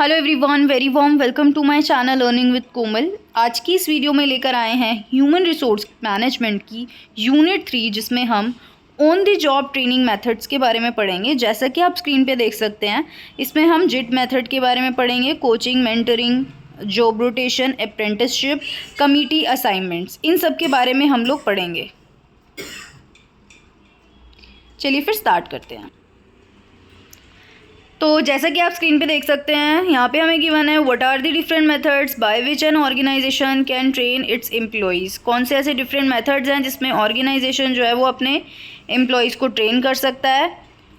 Hello everyone, very warm welcome to my channel earning with Komal. आज की इस video में लेकर आए हैं ह्यूमन रिसोर्स मैनेजमेंट की यूनिट 3, जिसमें हम on the job training methods के बारे में पढ़ेंगे। जैसा कि आप स्क्रीन पे देख सकते हैं, इसमें हम जिट मेथड के बारे में पढ़ेंगे, coaching, mentoring, job rotation, apprenticeship, committee assignments, इन सब के बारे में हम लोग पढ़ेंगे। चलिए फिर स्टार्ट करते हैं। तो जैसा कि आप स्क्रीन पे देख सकते हैं, यहाँ पे हमें गिवन है what are the different methods by which an organization can train its employees. कौन से ऐसे डिफरेंट मेथड्स हैं जिसमें ऑर्गेनाइजेशन जो है वो अपने एम्प्लॉयज़ को ट्रेन कर सकता है,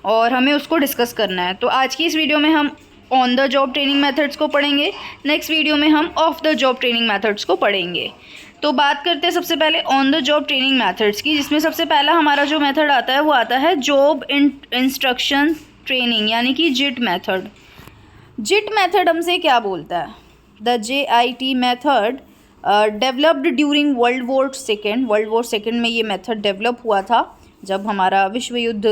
और हमें उसको डिस्कस करना है। तो आज की इस वीडियो में हम on the job training methods को पढ़ेंगे, नेक्स्ट वीडियो में हम of the job training methods को पढ़ेंगे। तो बात करते हैं सबसे पहले on the job training methods की, जिसमें सबसे पहला हमारा जो मेथड आता है वो आता है जॉब इंस्ट्रक्शन ट्रेनिंग, यानी कि जिट मेथड। जिट मेथड हमसे क्या बोलता है? The JIT method developed during world war second में ये मेथड डेवलप हुआ था, जब हमारा विश्व युद्ध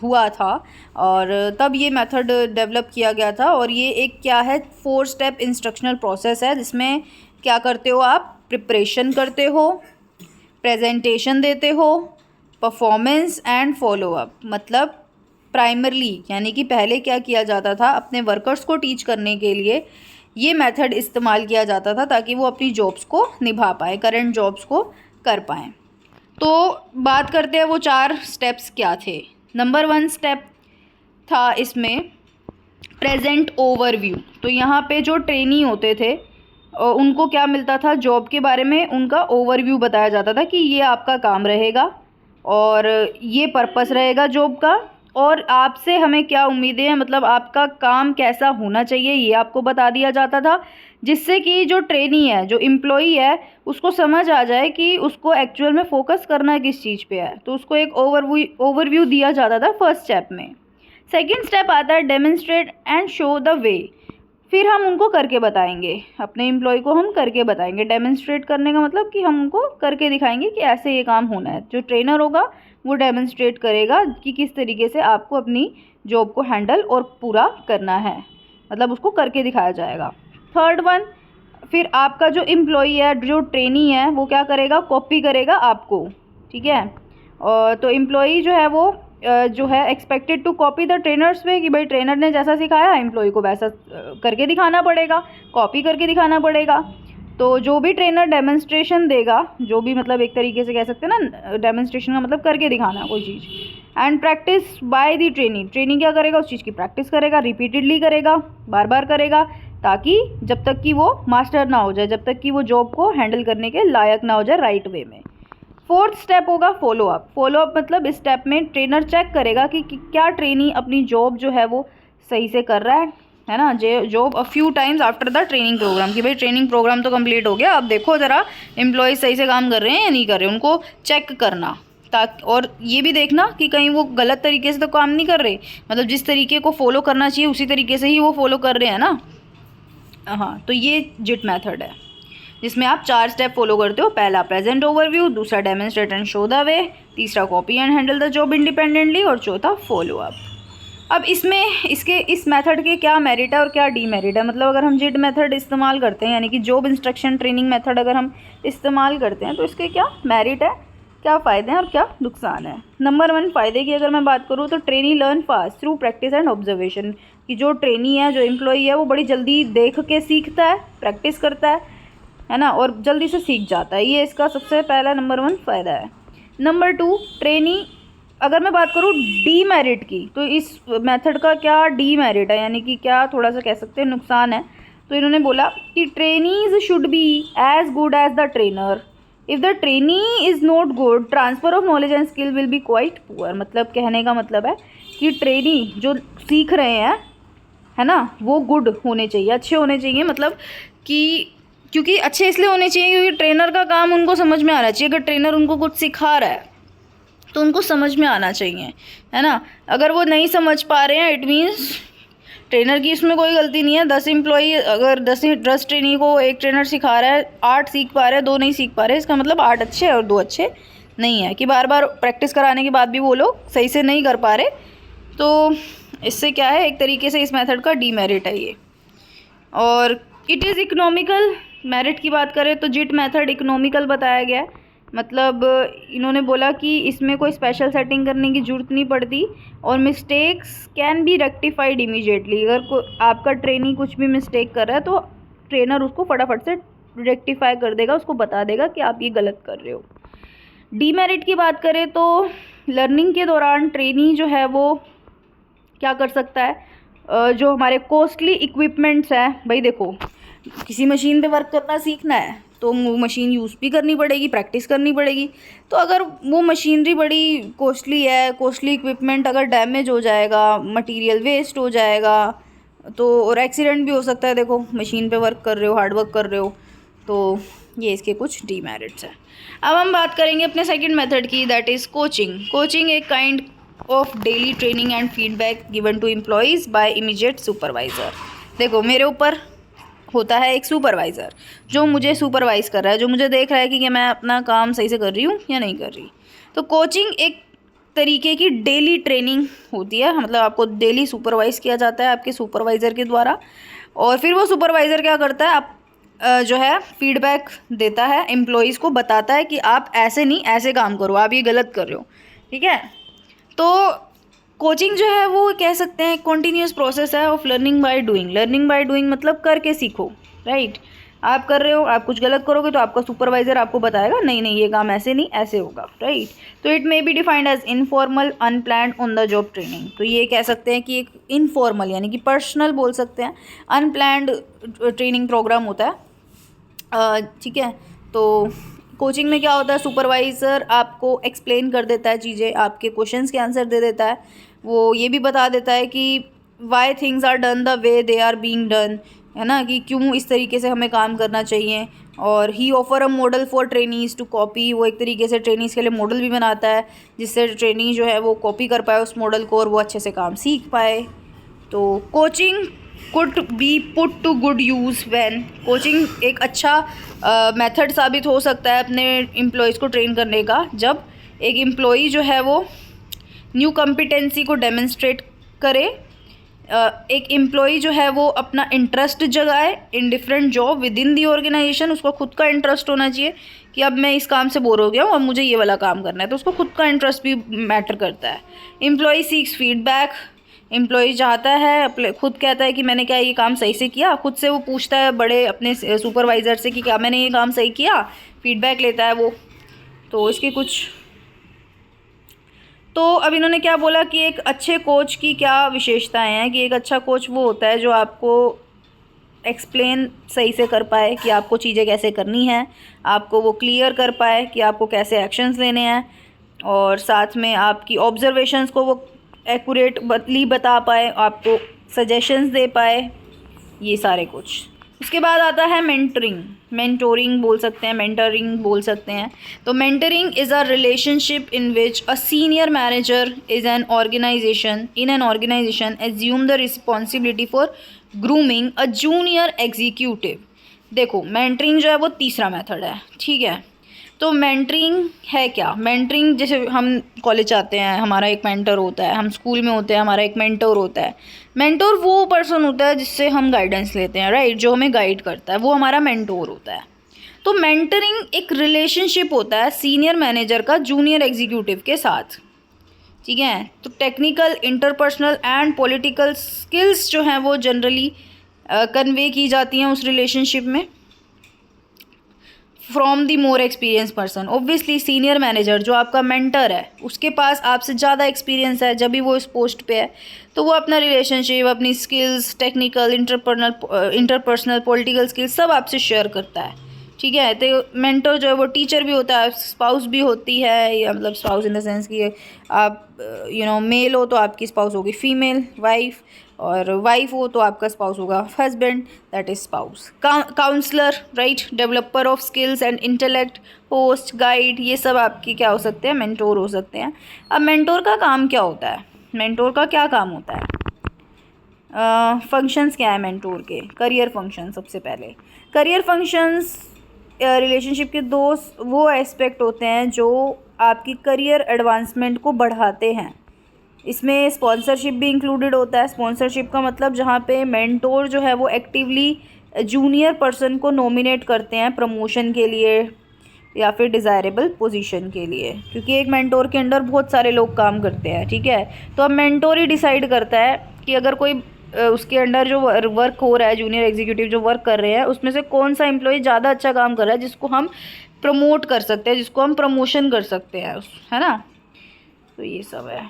हुआ था, और तब ये मेथड डेवलप किया गया था। और ये एक क्या है, 4 स्टेप इंस्ट्रक्शनल प्रोसेस है, जिसमें क्या करते हो आप? प्रिपरेशन करते हो, प्रेजेंटेशन देते हो, परफॉर्मेंस एंड फॉलो अप। मतलब प्राइमरली, यानी कि पहले क्या किया जाता था, अपने वर्कर्स को टीच करने के लिए ये मेथड इस्तेमाल किया जाता था, ताकि वो अपनी जॉब्स को निभा पाए, करंट जॉब्स को कर पाएँ। तो बात करते हैं वो 4 स्टेप्स क्या थे। नंबर 1 स्टेप था इसमें प्रेजेंट ओवरव्यू। तो यहाँ पे जो ट्रेनी होते थे उनको क्या मिलता था? जॉब के बारे में उनका ओवरव्यू बताया जाता था कि ये आपका काम रहेगा और ये पर्पस रहेगा जॉब का, और आपसे हमें क्या उम्मीदें हैं, मतलब आपका काम कैसा होना चाहिए, ये आपको बता दिया जाता था, जिससे कि जो ट्रेनी है, जो एम्प्लॉई है, उसको समझ आ जाए कि उसको एक्चुअल में फोकस करना किस चीज़ पे है। तो उसको एक ओवरव्यू दिया जाता था फर्स्ट स्टेप में। सेकेंड स्टेप आता है डेमोन्स्ट्रेट एंड शो द वे। फिर हम उनको करके बताएंगे, अपने एम्प्लॉय को हम करके बताएंगे। डेमोन्स्ट्रेट करने का मतलब कि हम उनको करके दिखाएंगे कि ऐसे ये काम होना है। जो ट्रेनर होगा वो डेमोन्स्ट्रेट करेगा कि किस तरीके से आपको अपनी जॉब को हैंडल और पूरा करना है, मतलब उसको करके दिखाया जाएगा। थर्ड वन, फिर आपका जो एम्प्लॉई है, जो ट्रेनी है, वो क्या करेगा? कॉपी करेगा आपको, ठीक है। और तो एम्प्लॉई जो है वो जो है expected to copy the trainer's way, कि भाई ट्रेनर ने जैसा सिखाया एम्प्लॉय को वैसा करके दिखाना पड़ेगा, कॉपी करके दिखाना पड़ेगा। तो जो भी ट्रेनर डेमोन्स्ट्रेशन देगा, जो भी, मतलब एक तरीके से कह सकते हैं ना, डेमोन्स्ट्रेशन का मतलब करके दिखाना कोई चीज़। And practice by the trainee क्या करेगा? उस चीज़ की प्रैक्टिस करेगा, रिपीटेडली करेगा, बार बार करेगा, ताकि जब तक कि वो मास्टर ना हो जाए, जब तक कि वो जॉब को हैंडल करने के लायक ना हो जाए राइट वे में। फोर्थ स्टेप होगा फॉलो अप। फॉलो अप मतलब इस स्टेप में ट्रेनर चेक करेगा कि क्या ट्रेनी अपनी जॉब जो है वो सही से कर रहा है ना, job a few times after the training program, कि भाई ट्रेनिंग प्रोग्राम तो कंप्लीट हो गया, अब देखो ज़रा एम्प्लॉय सही से काम कर रहे हैं या नहीं कर रहे, उनको चेक करना। ताकि और ये भी देखना कि कहीं वो गलत तरीके से तो काम नहीं कर रहे, मतलब जिस तरीके को फॉलो करना चाहिए उसी तरीके से ही वो फॉलो कर रहे हैं ना। हाँ, तो ये जिट मेथड है, जिसमें आप 4 स्टेप फॉलो करते हो। पहला प्रेजेंट ओवरव्यू, दूसरा demonstrate and show the way, तीसरा copy and handle the job independently, और चौथा फॉलो अप। अब इसमें इस मेथड के क्या मेरिट है और क्या डीमेरिट है। मतलब अगर हम जिट मेथड इस्तेमाल करते हैं, यानी कि जॉब इंस्ट्रक्शन ट्रेनिंग मेथड अगर हम इस्तेमाल करते हैं, तो इसके क्या मेरिट है, क्या फ़ायदे हैं और क्या नुकसान है। नंबर 1 फ़ायदे की अगर मैं बात करूँ, तो trainee learn fast through practice and observation. कि जो ट्रेनी है, जो एम्प्लॉई है, वो बड़ी जल्दी देख के सीखता है, प्रैक्टिस करता है ना, और जल्दी से सीख जाता है। ये इसका सबसे पहला नंबर 1 फ़ायदा है। नंबर 2, ट्रेनी, अगर मैं बात करूँ डीमेरिट की, तो इस मेथड का क्या डीमेरिट है, यानी कि क्या थोड़ा सा कह सकते हैं नुकसान है। तो इन्होंने बोला कि trainees should be as good as the trainer. If the trainee is not good, transfer of knowledge and skill will be quite poor. मतलब कहने का मतलब है कि ट्रेनी जो सीख रहे हैं, है ना, वो गुड होने चाहिए, अच्छे होने चाहिए। मतलब कि क्योंकि अच्छे इसलिए होने चाहिए क्योंकि ट्रेनर का काम उनको समझ में आना चाहिए। अगर ट्रेनर उनको कुछ सिखा रहा है तो उनको समझ में आना चाहिए, है ना। अगर वो नहीं समझ पा रहे हैं, इट मीन्स ट्रेनर की इसमें कोई गलती नहीं है। 10 एम्प्लॉई, अगर 10 ट्रेनी को एक ट्रेनर सिखा रहा है, 8 सीख पा रहे हैं, 2 नहीं सीख पा रहे, इसका मतलब 8 अच्छे और 2 अच्छे नहीं है, कि बार बार प्रैक्टिस कराने के बाद भी वो लोग सही से नहीं कर पा रहे। तो इससे क्या है, एक तरीके से इस मेथड का डीमेरिट है ये। और इट इज़ इकोनॉमिकल। मेरिट की बात करें तो जिट मेथड इकोनॉमिकल बताया गया है, मतलब इन्होंने बोला कि इसमें कोई स्पेशल सेटिंग करने की ज़रूरत नहीं पड़ती और mistakes can be rectified immediately. अगर आपका ट्रेनी कुछ भी मिस्टेक कर रहा है तो ट्रेनर उसको फटाफट से रेक्टिफाई कर देगा, उसको बता देगा कि आप ये गलत कर रहे हो। डीमेरिट की बात करें तो लर्निंग के दौरान ट्रेनी जो है वो क्या कर सकता है, जो हमारे कॉस्टली इक्विपमेंट्स हैं, भाई देखो किसी मशीन पे वर्क करना सीखना है तो वो मशीन यूज़ भी करनी पड़ेगी, प्रैक्टिस करनी पड़ेगी। तो अगर वो मशीनरी बड़ी कॉस्टली है, कॉस्टली इक्विपमेंट अगर डैमेज हो जाएगा, मटेरियल वेस्ट हो जाएगा तो और एक्सीडेंट भी हो सकता है। देखो मशीन पे वर्क कर रहे हो, हार्ड वर्क कर रहे हो, तो ये इसके कुछ डीमेरिट्स हैं। अब हम बात करेंगे अपने सेकंड मेथड की, दैट इज़ कोचिंग। कोचिंग एक kind of daily training and feedback given to employees by immediate supervisor. देखो मेरे ऊपर होता है एक सुपरवाइज़र जो मुझे सुपरवाइज कर रहा है, जो मुझे देख रहा है कि मैं अपना काम सही से कर रही हूँ या नहीं कर रही। तो कोचिंग एक तरीके की डेली ट्रेनिंग होती है, मतलब आपको डेली सुपरवाइज किया जाता है आपके सुपरवाइज़र के द्वारा, और फिर वो सुपरवाइज़र क्या करता है, आप जो है फीडबैक देता है, एम्प्लॉयज़ को बताता है कि आप ऐसे नहीं ऐसे काम करो, आप ये गलत कर रहे हो, ठीक है। तो कोचिंग जो है वो कह सकते हैं कॉन्टीन्यूस प्रोसेस है of learning by doing. Learning by doing मतलब करके सीखो, राइट। आप कर रहे हो, आप कुछ गलत करोगे तो आपका सुपरवाइज़र आपको बताएगा नहीं नहीं ये काम ऐसे नहीं ऐसे होगा, राइट। तो it may be defined as informal unplanned on the job training. तो ये कह सकते हैं कि एक इनफॉर्मल यानी कि पर्सनल बोल सकते हैं, अनप्लान्ड ट्रेनिंग प्रोग्राम होता है, ठीक है। तो कोचिंग में क्या होता है, सुपरवाइज़र आपको एक्सप्लेन कर देता है चीज़ें, आपके क्वेश्चंस के आंसर दे देता है, वो ये भी बता देता है कि why things are done the way they are being done, है ना, कि क्यों इस तरीके से हमें काम करना चाहिए। और ही offer a model for trainees to copy, वो एक तरीके से ट्रेनीज़ के लिए मॉडल भी बनाता है जिससे ट्रेनी जो है वो कॉपी कर पाए उस मॉडल को और वो अच्छे से काम सीख पाए। तो coaching could be put to good use when, coaching एक अच्छा मेथड साबित हो सकता है अपने एम्प्लॉयज़ को ट्रेन करने का, जब एक एम्प्लॉई जो है वो न्यू कॉम्पिटेंसी को डेमोन्स्ट्रेट करे, एक एम्प्लॉई जो है वो अपना इंटरेस्ट जगाए in different job within the organization. उसको खुद का इंटरेस्ट होना चाहिए कि अब मैं इस काम से बोर हो गया हूँ और मुझे ये वाला काम करना है, तो उसको खुद का इंटरेस्ट भी मैटर करता है। एम्प्लॉई सीक्स फीडबैक, एम्प्लॉई चाहता है, खुद कहता है कि मैंने क्या ये काम सही से किया, खुद से वो पूछता है बड़े अपने सुपरवाइज़र से कि क्या मैंने ये काम सही किया, फीडबैक लेता है वो। तो इसके कुछ, तो अब इन्होंने क्या बोला कि एक अच्छे कोच की क्या विशेषताएं हैं, कि एक अच्छा कोच वो होता है जो आपको एक्सप्लेन सही से कर पाए कि आपको चीज़ें कैसे करनी हैं, आपको वो क्लियर कर पाए कि आपको कैसे एक्शंस लेने हैं, और साथ में आपकी ऑब्जर्वेशंस को वो एक्यूरेटली बता पाए, आपको सजेशंस दे पाए, ये सारे कुछ। उसके बाद आता है मेंटरिंग, मेंटोरिंग बोल सकते हैं, मेंटरिंग बोल सकते हैं। तो mentoring is a relationship in which a senior manager is an organization assume the responsibility for grooming a junior executive. देखो मेंटरिंग जो है वो तीसरा मेथड है, ठीक है। तो मेंटरिंग है क्या, मेंटरिंग जैसे हम कॉलेज आते हैं हमारा एक मेंटर होता है, हम स्कूल में होते हैं हमारा एक मेंटर होता है। मेंटोर वो पर्सन होता है जिससे हम गाइडेंस लेते हैं, राइट, जो हमें गाइड करता है, वो हमारा मेंटोर होता है। तो मेंटरिंग एक रिलेशनशिप होता है सीनियर मैनेजर का जूनियर एग्जीक्यूटिव के साथ, ठीक है। तो technical, interpersonal and political skills जो हैं वो जनरली कन्वे की जाती हैं उस रिलेशनशिप में from the more experience person. Obviously senior manager जो आपका मेंटर है उसके पास आपसे ज़्यादा एक्सपीरियंस है, जब भी वो इस पोस्ट पे है तो वो अपना रिलेशनशिप, अपनी skills, technical, interpersonal, political skills सब आपसे शेयर करता है, ठीक है। तो मेंटर जो है वो टीचर भी होता है, स्पाउस भी होती है, या मतलब स्पाउस इन द सेंस कि आप मेल हो तो आपकी स्पाउस होगी फीमेल वाइफ, और वाइफ हो तो आपका स्पाउस होगा husband, that is spouse. Counsellor, right, developer of skills and intellect, host, guide, ये सब आपके क्या हो सकते हैं, मेंटोर हो सकते हैं। अब मेंटोर का काम क्या होता है, मेंटोर का क्या काम होता है, फंक्शंस क्या है मेंटोर के, करियर फंक्शन। सबसे पहले करियर फंक्शंस रिलेशनशिप के दो वो एस्पेक्ट होते हैं जो आपकी करियर एडवांसमेंट को बढ़ाते हैं, इसमें स्पॉन्सरशिप भी इंक्लूडेड होता है। स्पॉन्सरशिप का मतलब जहाँ पे मेंटोर जो है वो एक्टिवली जूनियर पर्सन को नॉमिनेट करते हैं प्रमोशन के लिए या फिर डिज़ायरेबल पोजीशन के लिए, क्योंकि एक मेंटोर के अंडर बहुत सारे लोग काम करते हैं, ठीक है। तो अब मेंटोर ही डिसाइड करता है कि अगर कोई उसके अंडर जो वर्क हो रहा है, जूनियर एग्जीक्यूटिव जो वर्क कर रहे हैं, उसमें से कौन सा एम्प्लॉय ज़्यादा अच्छा काम कर रहा है, जिसको हम प्रमोट कर सकते हैं, जिसको हम प्रमोशन कर सकते हैं, है ना। तो ये सब है।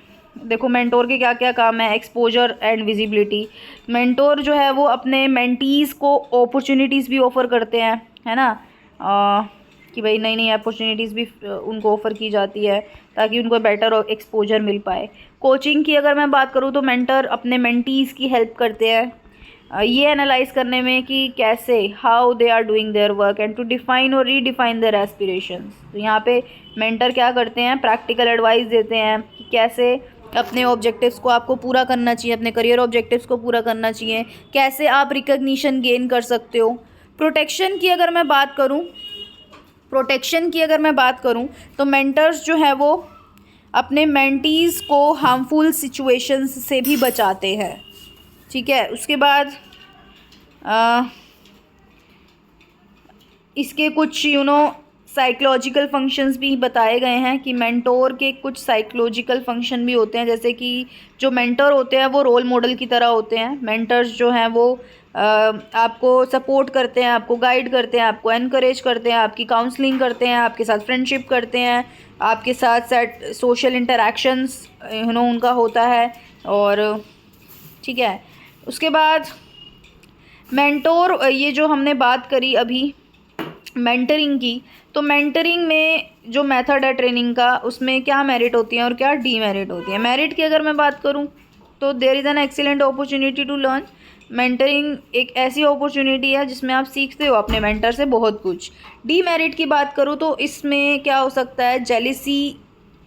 देखो मेंटोर के क्या क्या काम है। Exposure and visibility. मेंटोर जो है वो अपने मेंटीज़ को अपॉर्चुनिटीज़ भी ऑफ़र करते हैं, है ना, कि भाई नई नई अपॉर्चुनिटीज़ भी उनको ऑफ़र की जाती है ताकि उनको बेटर एक्सपोजर मिल पाए। कोचिंग की अगर मैं बात करूँ तो मेंटर अपने मेंटीज़ की हेल्प करते हैं ये एनालाइज करने में कि कैसे how they are doing their work and to define और रीडिफाइन देयर एस्पिरेशंस। तो यहाँ पे मेंटर क्या करते हैं, प्रैक्टिकल एडवाइस देते हैं कि कैसे अपने ऑब्जेक्टिव्स को आपको पूरा करना चाहिए, अपने करियर ऑब्जेक्टिव्स को पूरा करना चाहिए, कैसे आप रिकग्निशन गेन कर सकते हो। प्रोटेक्शन की अगर मैं बात करूँ तो मेंटर्स जो है वो अपने मेंटीज़ को हार्मफुल सिचुएशंस से भी बचाते हैं, ठीक है। उसके बाद इसके कुछ साइकोलॉजिकल फंक्शंस भी बताए गए हैं कि मेंटोर के कुछ साइकोलॉजिकल फंक्शन भी होते हैं, जैसे कि जो मेंटर होते हैं वो रोल मॉडल की तरह होते हैं। मेंटर्स जो हैं वो आपको सपोर्ट करते हैं, आपको गाइड करते हैं, आपको एनकरेज करते हैं, आपकी काउंसलिंग करते हैं, आपके साथ फ्रेंडशिप करते हैं, आपके साथ सोशल इंटरेक्शंस उनका होता है, और ठीक है। उसके बाद मेंटोर, ये जो हमने बात करी अभी मेंटरिंग की, तो मेंटरिंग में जो मेथड है ट्रेनिंग का, उसमें क्या मेरिट होती है और क्या डीमेरिट होती है। मेरिट की अगर मैं बात करूं तो there is an excellent opportunity to learn. Mentoring एक ऐसी अपॉर्चुनिटी है जिसमें आप सीखते हो अपने मेंटर से बहुत कुछ। डीमेरिट की बात करूँ तो इसमें क्या हो सकता है, जेलिसी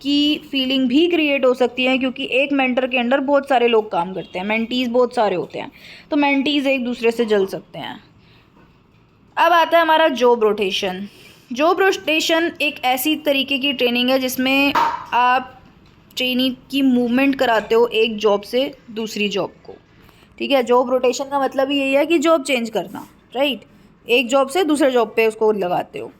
की फीलिंग भी क्रिएट हो सकती है, क्योंकि एक मेंटर के अंडर बहुत सारे लोग काम करते हैं, मेंटीज़ बहुत सारे होते हैं, तो मेंटीज़ एक दूसरे से जल सकते हैं। अब आता है हमारा जॉब रोटेशन। जॉब रोटेशन एक ऐसी तरीके की ट्रेनिंग है जिसमें आप ट्रेनी की मूवमेंट कराते हो एक जॉब से दूसरी जॉब को, ठीक है। जॉब रोटेशन का मतलब ही यही है कि जॉब चेंज करना, राइट, एक जॉब से दूसरे जॉब पे उसको लगाते हो।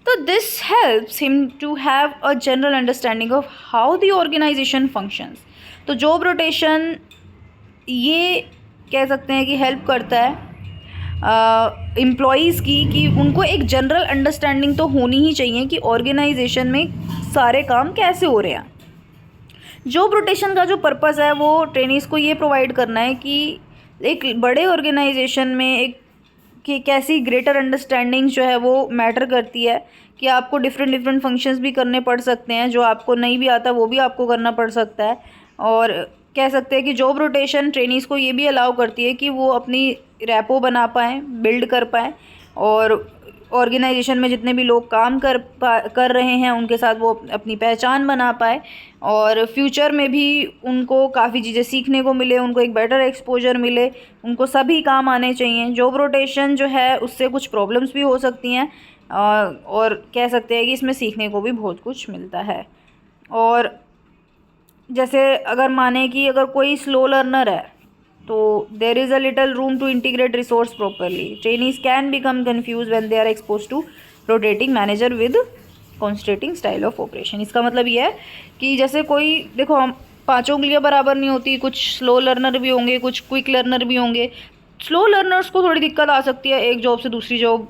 तो this helps him to have a general understanding of how the organization functions. तो जॉब रोटेशन ये कह सकते हैं कि हेल्प करता है एम्प्लॉयज़ की, कि उनको एक जनरल अंडरस्टैंडिंग तो होनी ही चाहिए कि ऑर्गेनाइजेशन में सारे काम कैसे हो रहे हैं। जॉब रोटेशन का जो पर्पस है वो ट्रेनीज़ को ये प्रोवाइड करना है कि एक बड़े ऑर्गेनाइजेशन में एक कि कैसी ग्रेटर अंडरस्टैंडिंग जो है वो मैटर करती है, कि आपको डिफरेंट फंक्शंस भी करने पड़ सकते हैं, जो आपको नहीं भी आता वो भी आपको करना पड़ सकता है। और कह सकते हैं कि जॉब रोटेशन ट्रेनीज़ को ये भी अलाउ करती है कि वो अपनी रैपो बना पाएँ, बिल्ड कर पाएँ, और ऑर्गेनाइजेशन में जितने भी लोग काम कर रहे हैं उनके साथ वो अपनी पहचान बना पाए, और फ्यूचर में भी उनको काफ़ी चीज़ें सीखने को मिले, उनको एक बेटर एक्सपोजर मिले, उनको सभी काम आने चाहिए। जॉब रोटेशन जो है उससे कुछ प्रॉब्लम्स भी हो सकती हैं, और कह सकते हैं कि इसमें सीखने को भी बहुत कुछ मिलता है। और जैसे अगर माने कि अगर कोई स्लो लर्नर है तो there is a little room to integrate resource properly. Trainees can become confuse when they are expose to rotating manager with contrasting style of operation. इसका मतलब ये है कि जैसे कोई, देखो हम पाँचों उंगलियां बराबर नहीं होती, कुछ स्लो लर्नर भी होंगे, कुछ क्विक लर्नर भी होंगे। स्लो लर्नर्स को थोड़ी दिक्कत आ सकती है एक जॉब से दूसरी जॉब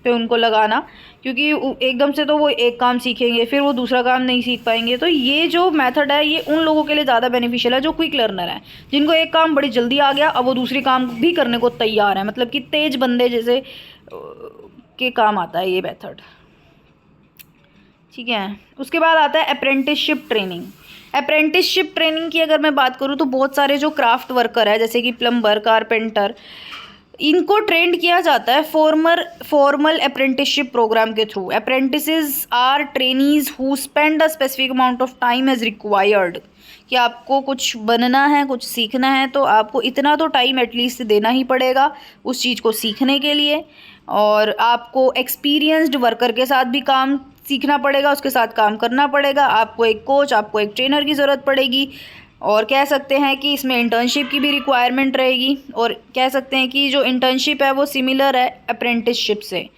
पे उनको लगाना, क्योंकि एकदम से तो वो एक काम सीखेंगे फिर वो दूसरा काम नहीं सीख पाएंगे। तो ये जो मेथड है ये उन लोगों के लिए ज़्यादा बेनिफिशियल है जो क्विक लर्नर है, जिनको एक काम बड़ी जल्दी आ गया, अब वो दूसरी काम भी करने को तैयार है, मतलब कि तेज बंदे जैसे के काम आता है ये मेथड, ठीक है। उसके बाद आता है अप्रेंटिसशिप ट्रेनिंग। अप्रेंटिसशिप ट्रेनिंग की अगर मैं बात करूँ तो बहुत सारे जो क्राफ्ट वर्कर है, जैसे कि प्लम्बर, कारपेंटर, इनको ट्रेंड किया जाता है फॉर्मल अप्रेंटिसशिप प्रोग्राम के through. Apprentices are trainees who spend a specific amount of time as required, कि आपको कुछ बनना है, कुछ सीखना है, तो आपको इतना तो टाइम एटलीस्ट देना ही पड़ेगा उस चीज़ को सीखने के लिए, और आपको एक्सपीरियंस्ड वर्कर के साथ भी काम सीखना पड़ेगा, उसके साथ काम करना पड़ेगा। आपको एक कोच, आपको एक ट्रेनर की ज़रूरत पड़ेगी, और कह सकते हैं कि इसमें इंटर्नशिप की भी रिक्वायरमेंट रहेगी, और कह सकते हैं कि जो इंटर्नशिप है वो सिमिलर है अप्रेंटिसशिप से,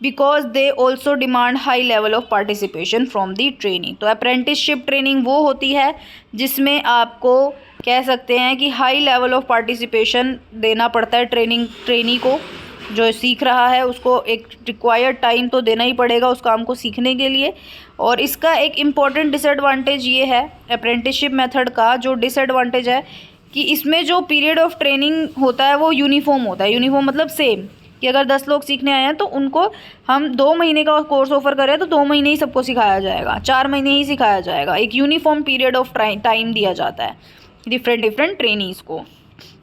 because they also demand high level of participation from the training. तो अप्रेंटिसशिप ट्रेनिंग वो होती है जिसमें आपको कह सकते हैं कि हाई लेवल ऑफ पार्टिसिपेशन देना पड़ता है ट्रेनी को, जो सीख रहा है उसको एक रिक्वायर्ड टाइम तो देना ही पड़ेगा उस काम को सीखने के लिए। और इसका एक इम्पॉर्टेंट डिसएडवांटेज ये है अप्रेंटिसशिप मेथड का, जो डिसएडवांटेज है कि इसमें जो पीरियड ऑफ ट्रेनिंग होता है वो यूनिफॉर्म होता है। यूनिफॉर्म मतलब सेम, कि अगर 10 लोग सीखने आए हैं तो उनको हम 2 महीने का कोर्स ऑफर करें तो 2 महीने ही सबको सिखाया जाएगा, 4 महीने ही सिखाया जाएगा। एक यूनिफॉर्म पीरियड ऑफ टाइम दिया जाता है डिफरेंट ट्रेनीज़ को।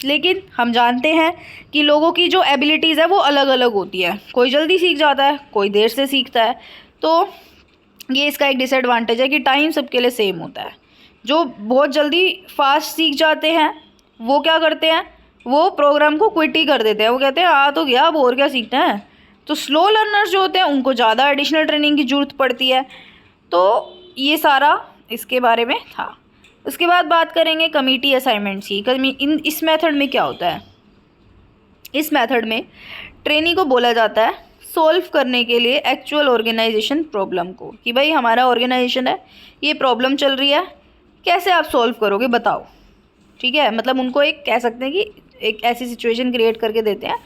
लेकिन हम जानते हैं कि लोगों की जो एबिलिटीज़ है वो अलग अलग होती है, कोई जल्दी सीख जाता है, कोई देर से सीखता है। तो ये इसका एक डिसएडवांटेज है कि टाइम सबके लिए सेम होता है। जो बहुत जल्दी फास्ट सीख जाते हैं वो क्या करते हैं, वो प्रोग्राम को क्विट ही कर देते हैं, वो कहते हैं आ तो गया अब और क्या सीखना है। तो स्लो लर्नर्स जो होते हैं उनको ज़्यादा एडिशनल ट्रेनिंग की ज़रूरत पड़ती है। तो ये सारा इसके बारे में था। उसके बाद बात करेंगे कमिटी असाइनमेंट्स की। इस मेथड में क्या होता है, इस मेथड में ट्रेनी को बोला जाता है सॉल्व करने के लिए एक्चुअल ऑर्गेनाइजेशन प्रॉब्लम को, कि भाई हमारा ऑर्गेनाइजेशन है, ये प्रॉब्लम चल रही है, कैसे आप सॉल्व करोगे बताओ। ठीक है, मतलब उनको एक कह सकते हैं कि एक ऐसी सिचुएशन क्रिएट करके देते हैं,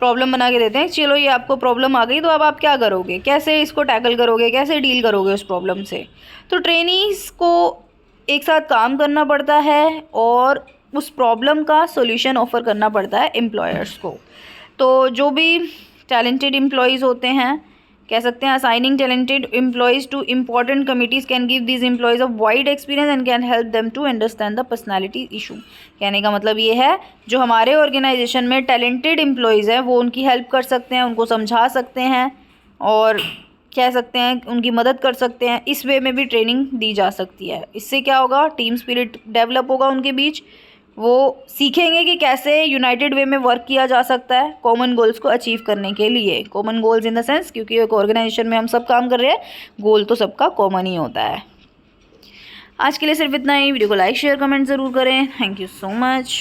प्रॉब्लम बना के देते हैं, चलो ये आपको प्रॉब्लम आ गई तो अब आप क्या करोगे, कैसे इसको टैकल करोगे, कैसे डील करोगे उस प्रॉब्लम से। तो ट्रेनीज़ को एक साथ काम करना पड़ता है और उस प्रॉब्लम का सॉल्यूशन ऑफ़र करना पड़ता है एम्प्लॉयर्स को। तो जो भी टैलेंटेड एम्प्लॉयज़ होते हैं, कह सकते हैं assigning talented employees to important committees can give these employees of wide experience and can help them to understand the personality issue. कहने का मतलब ये है, जो हमारे ऑर्गेनाइजेशन में टैलेंटेड एम्प्लॉयज़ हैं वो उनकी हेल्प कर सकते हैं, उनको समझा सकते हैं और कह सकते हैं उनकी मदद कर सकते हैं। इस वे में भी ट्रेनिंग दी जा सकती है। इससे क्या होगा, टीम स्पिरिट डेवलप होगा उनके बीच, वो सीखेंगे कि कैसे यूनाइटेड वे में वर्क किया जा सकता है कॉमन गोल्स को अचीव करने के लिए। Common goals in the sense, क्योंकि एक ऑर्गेनाइजेशन में हम सब काम कर रहे हैं, गोल तो सबका कॉमन ही होता है। आज के लिए सिर्फ इतना ही। वीडियो को लाइक शेयर कमेंट ज़रूर करें। Thank you so much.